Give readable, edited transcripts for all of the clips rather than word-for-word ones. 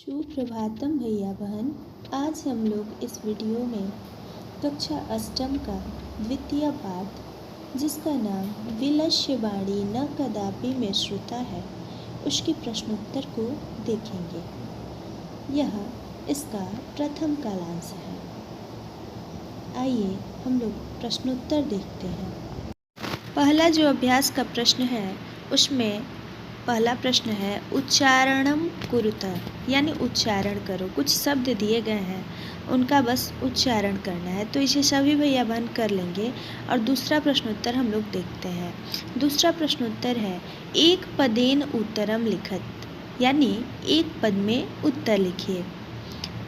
सुप्रभातम भैया बहन। आज हम लोग इस वीडियो में कक्षा अष्टम का द्वितीय पाठ, जिसका नाम विलस्य वाणी न कदापि में श्रुता है, उसके प्रश्नोत्तर को देखेंगे। यह इसका प्रथम कालांश है। आइए हम लोग प्रश्नोत्तर देखते हैं। पहला जो अभ्यास का प्रश्न है उसमें पहला प्रश्न है उच्चारणम कुरुत, यानी उच्चारण करो। कुछ शब्द दिए गए हैं, उनका बस उच्चारण करना है, तो इसे सभी भैया बहन कर लेंगे। और दूसरा प्रश्नोत्तर हम लोग देखते हैं। दूसरा प्रश्नोत्तर है एक पदेन उत्तरम लिखत, यानी एक पद में उत्तर लिखिए।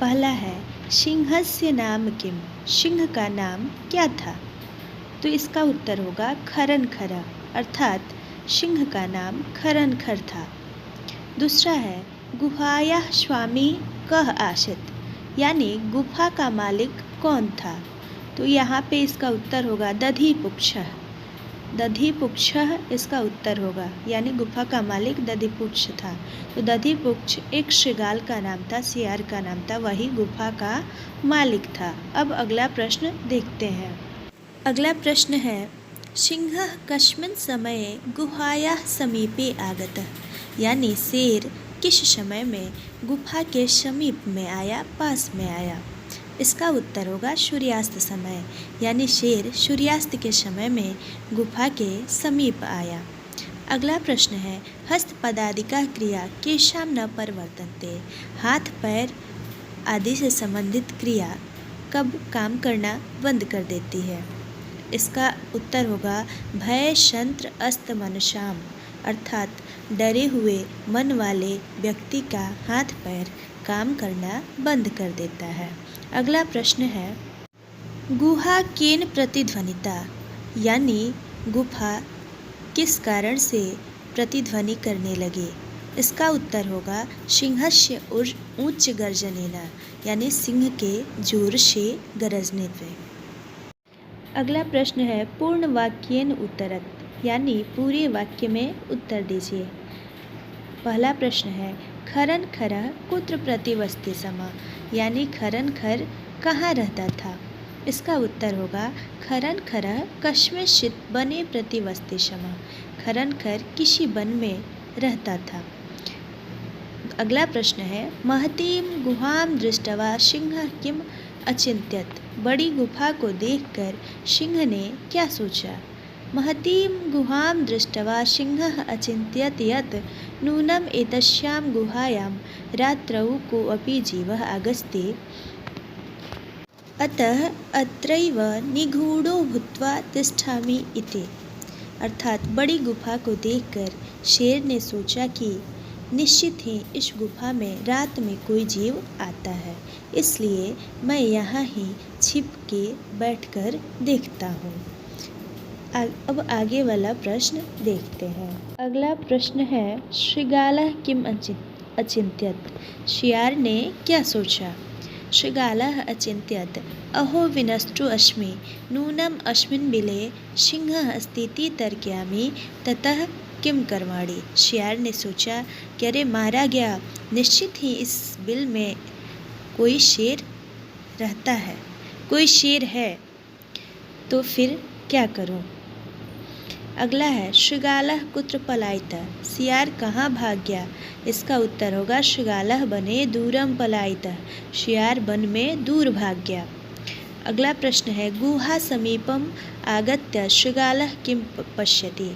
पहला है सिंहस्य नाम किम, सिंह का नाम क्या था? तो इसका उत्तर होगा खरन खरा, अर्थात सिंह का नाम खरन खर था। दूसरा है गुहायाः स्वामी कः आसीत्, यानी गुफा का मालिक कौन था? तो यहाँ पे इसका उत्तर होगा दधिपुक्षः। दधिपुक्षः इसका उत्तर होगा, यानी गुफा का मालिक दधिपुक्ष था। तो दधिपुक्ष एक शृगाल का नाम था, सियार का नाम था, वही गुफा का मालिक था। अब अगला प्रश्न देखते हैं। अगला प्रश्न है सिंहः कस्मिन् समये गुहायाः समीपे आगतः, यानी शेर किस समय में गुफा के समीप में आया, पास में आया? इसका उत्तर होगा सूर्यास्त समय, यानी शेर सूर्यास्त के समय में गुफा के समीप आया। अगला प्रश्न है हस्तपदादिका क्रिया केषां न परिवर्तन्ते, हाथ पैर आदि से संबंधित क्रिया कब काम करना बंद कर देती है? इसका उत्तर होगा भय शंत्र अस्त मनसाम, अर्थात डरे हुए मन वाले व्यक्ति का हाथ पैर काम करना बंद कर देता है। अगला प्रश्न है गुहा केन प्रतिध्वनिता, यानी गुफा किस कारण से प्रतिध्वनि करने लगी? इसका उत्तर होगा सिंहस्य उच्च गर्जनेना, यानी सिंह के जोर से गरजने पे। अगला प्रश्न है पूर्ण वाक्येन उत्तरत, यानी पूरे वाक्य में उत्तर दीजिए। पहला प्रश्न है खरन खरः कुत्र प्रतिवसति स्म, यानी खरन खर कहाँ रहता था? इसका उत्तर होगा खरन खरः कस्मिंश्चित् वने प्रतिवसति स्म, खरन खर किसी वन में रहता था। अगला प्रश्न है महतीं गुहां दृष्ट्वा सिंहः किम अचिन्त्यत, बड़ी गुफा को देखकर सिंह ने क्या सोचा? महतीं गुहां दृष्ट्वा सिंहः अचिन्त्यत यत् नूनम् एतस्यां गुहायां रात्रौ कोऽपि जीवः आगच्छति, अतः अत्रैव निगूढो भूत्वा तिष्ठामि इति। अर्थात बड़ी गुफा को देखकर शेर ने सोचा कि निश्चित ही इस गुफा में रात में कोई जीव आता है, इसलिए मैं यहाँ ही छिप के बैठकर देखता हूँ। अब आगे वाला प्रश्न देखते हैं। अगला प्रश्न है शृगालः किम अचिन्त्यत, शियार ने क्या सोचा? शृगालः अचिन्त्यत अहो विनष्टो अस्मि नूनम् अस्मिन् बिले सिंहः अस्तीति तर्कयामि ततः किम करवाणी। शियार ने सोचा कि अरे मारा गया, निश्चित ही इस बिल में कोई शेर रहता है, कोई शेर है, तो फिर क्या करूं? अगला है शृगालः कुत्र पलायितः, सियार कहाँ भाग गया? इसका उत्तर होगा शृगालः वने दूरम पलायितः, शियार वन में दूर भाग गया। अगला प्रश्न है गुहा समीपम आगत्य शृगालः किम पश्यति,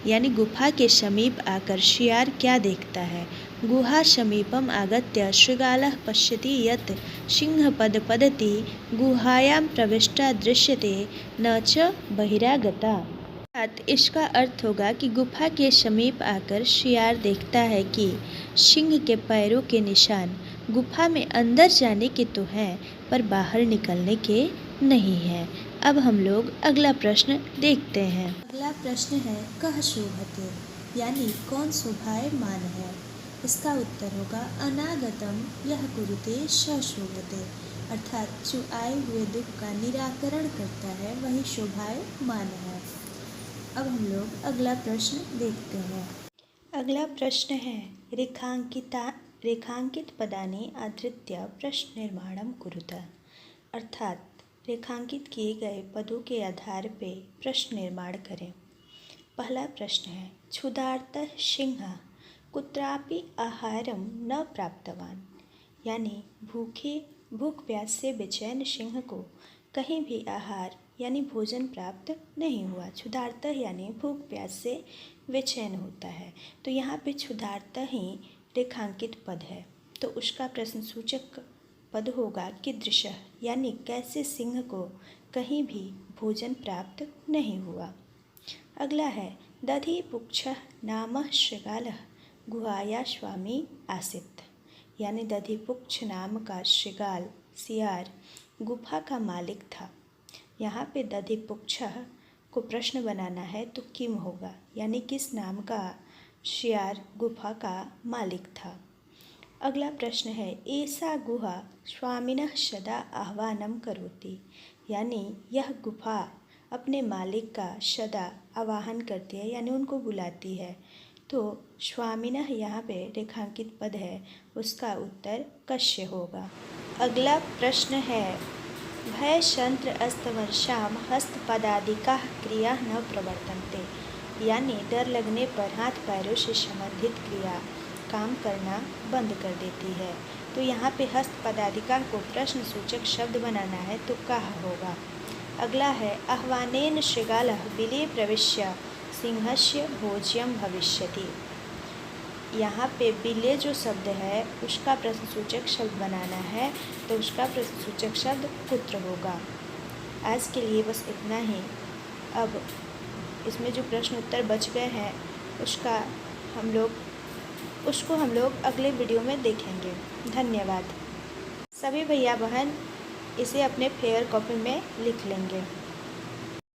यानी गुफा के समीप आकर शियार क्या देखता है? गुहा समीपम आगत्य शृगालः पश्यति यत् सिंहः पदति गुहायां प्रविष्टा दृश्यते न च बहिरागता। इसका अर्थ होगा कि गुफा के समीप आकर शियार देखता है कि सिंह के पैरों के निशान गुफा में अंदर जाने के तो हैं, पर बाहर निकलने के नहीं हैं। अब हम लोग अगला प्रश्न देखते हैं। अगला प्रश्न है कः शोभते, यानी कौन शोभायमान है? इसका उत्तर होगा अनागतम यह कुरुते स शोभते, अर्थात जो आए हुए दुख का निराकरण करता है वही शोभायमान है। अब हम लोग अगला प्रश्न देखते हैं। अगला प्रश्न है रेखांकिता रेखांकित पदानि आधृत्य प्रश्न निर्माणम कुरुत। अर्थात रेखांकित किए गए पदों के आधार पे प्रश्न निर्माण करें। पहला प्रश्न है, क्षुधार्तः सिंहः कुत्रापि आहारम न प्राप्तवान। यानी भूख प्यास से बेचैन सिंह को कहीं भी आहार यानी भोजन प्राप्त नहीं हुआ। क्षुधार्तः यानी भूख प्यास से बेचैन होता है, तो यहाँ पे क्षुधार्तः ही रेखांकित पद है, तो उसका प्रश्न सूचक पद होगा कीदृशः, यानी कैसे सिंह को कहीं भी भोजन प्राप्त नहीं हुआ। अगला है, दधिपुक्षः नामः शृगालः गुहाया स्वामी आसीत्। यानी दधिपुक्ष नाम का शृगाल सियार गुफा का मालिक था। यहाँ पे दधिपुक्षः को प्रश्न बनाना है तो किम होगा, यानी किस नाम का सियार गुफा का मालिक था। अगला प्रश्न है, एषा गुहा स्वामिनः सदा आह्वानं करोति। यानी यह गुफा अपने मालिक का सदा आवाहन करती है, यानी उनको बुलाती है। तो स्वामिनः यहाँ पे रेखांकित पद है, उसका उत्तर कस्य होगा। अगला प्रश्न है, भयशंत्र अस्तवर्षाम हस्तपदादिकाः क्रिया न प्रवर्तन्ते। यानी डर लगने पर हाथ पैरों से संबंधित क्रिया काम करना बंद कर देती है। तो यहाँ पे हस्तपदादिका को प्रश्न सूचक शब्द बनाना है तो कः होगा। अगला है, आह्वानेन शृगालः बिले प्रविश्य सिंहस्य भोज्यं भविष्यति। यहाँ पे बिले जो शब्द है उसका प्रश्नसूचक शब्द बनाना है, तो उसका प्रश्नसूचक शब्द पुत्र होगा। आज के लिए बस इतना ही। अब इसमें जो प्रश्न उत्तर बच गए हैं उसको हम लोग अगले वीडियो में देखेंगे। धन्यवाद। सभी भैया बहन इसे अपने फेयर कॉपी में लिख लेंगे।